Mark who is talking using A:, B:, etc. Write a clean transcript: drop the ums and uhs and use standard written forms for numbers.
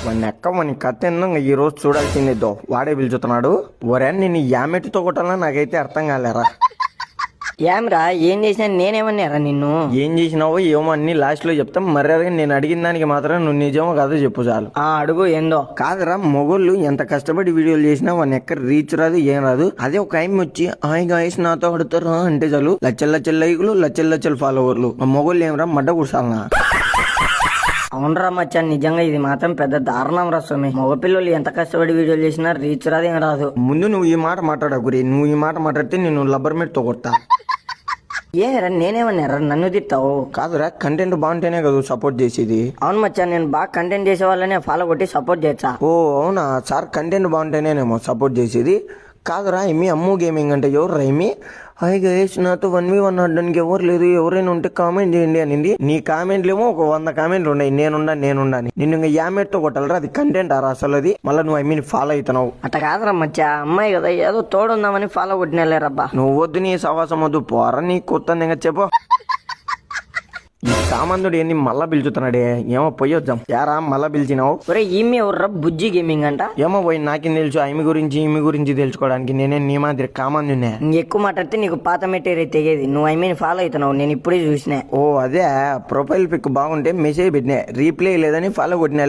A: ఎక్క మన కథ ఏందో ఈ రోజు చూడాల్సిందేదో వాడే పిలుచుతున్నాడు. ఒరే నిన్ను యామెట్టుతో కొట్టాలా నాకైతే అర్థం కాలేరా.
B: ఏమ్రా ఏం చేసినా నేనేమన్నారా నిన్ను?
A: ఏం చేసినావో ఏమో అన్ని లాస్ట్ లో చెప్తాం. మర్యాదగా నేను అడిగిన దానికి మాత్రం నువ్వు నిజమో కాదో చెప్పు చాలు.
B: అడుగు ఏందో.
A: కాదురా, మొగోళ్ళు ఎంత కష్టపడి వీడియోలు చేసినా వాళ్ళని ఎక్కడ రీచ్ రాదు, ఏం రాదు. అదే ఒక టైం వచ్చి హాయ్ గాయ్స్ నాతో ఆడుతారా అంటే చాలు లచ్చల లచ్చల లైకులు, లచ్చల లచ్చల ఫాలోవర్లు. మా మొగోళ్ళు ఏమరా మడ్డ కూర్చాలనా?
B: అవునరా మచ్చా, నిజంగా ఇది మాత్రం పెద్ద దారుణం రా స్వామి. మగపిల్లలు ఎంత కష్టపడి వీడియోలు చేసినా రీచ్ రాదు, ఏం రాదు.
A: ముందు నువ్వు ఈ మాట మాట్లాడకురి. నువ్వు ఈ మాట మాట్లాడితే నేను లబ్బర్ మీట్తో కొడతా.
B: ఏరా నేనేమన్నారా నన్ను తిట్టావు?
A: కాదురా, కంటెంట్ బాగుంటేనే కదా సపోర్ట్ చేసేది.
B: అవును మచ్చా, నేను బాగా కంటెంట్ చేసే వాళ్ళనే ఫాలో కొట్టి సపోర్ట్ చేస్తా.
A: ఓ అవునా సార్, కంటెంట్ బాగుంటేనేమో సపోర్ట్ చేసేది. కాదురా, ఏమి అమ్ము గేమింగ్ అంటే ఎవరు ఏమి హాయ్ గైస్ నాతో 1v1 ఆడడానికి ఎవరు లేదు, ఎవరైనా ఉంటే కామెంట్ చేయండి అనింది. నీ కామెంట్లేమో ఒక 100 కామెంట్లు ఉన్నాయి నేనుండా నిన్ను ఇంకా యామెట్తో కొట్టాలరా. అది కంటెంట్ ఆరా అసలు అది? మళ్ళీ నువ్వు ఫాలో అవుతున్నావు.
B: అట్ట కాదురా మచ్చా, అమ్మాయి కదా ఏదో తోడుందామని ఫాలో కొట్టినలేరబ్బా.
A: నువ్వు వద్దు, నీ సవాసం వద్దు, పోరా నీ కొత్త ఇంకా చెప్పు. ఈ సామాన్యుడు ఏంది మళ్ళా పిలుచుతున్నాడే, ఏమో పోయొద్దాం. యారా మళ్ళా పిలిచినావు?
B: ఒరే ఈమె ఎవర్రా బుజ్జి గేమింగ్ అంట?
A: ఏమో పోయి నాకేం తెలుసు ఈమె గురించి తెలుసుకోవడానికి. నేనే నీ మాదిరి కామాన్యునే.
B: ఎక్కువ మాట్లాడితే నీకు పాత మెటీరియల్ తెగేది. నువ్వు ఐ మీన్ ఫాలో అవుతున్నావు, నేను ఇప్పుడే చూసినా.
A: ఓ అదే, ప్రొఫైల్ పిక్ బాగుంటే మెసేజ్ పెట్టినా, రీప్లే లేదని ఫాలో కొట్టినా.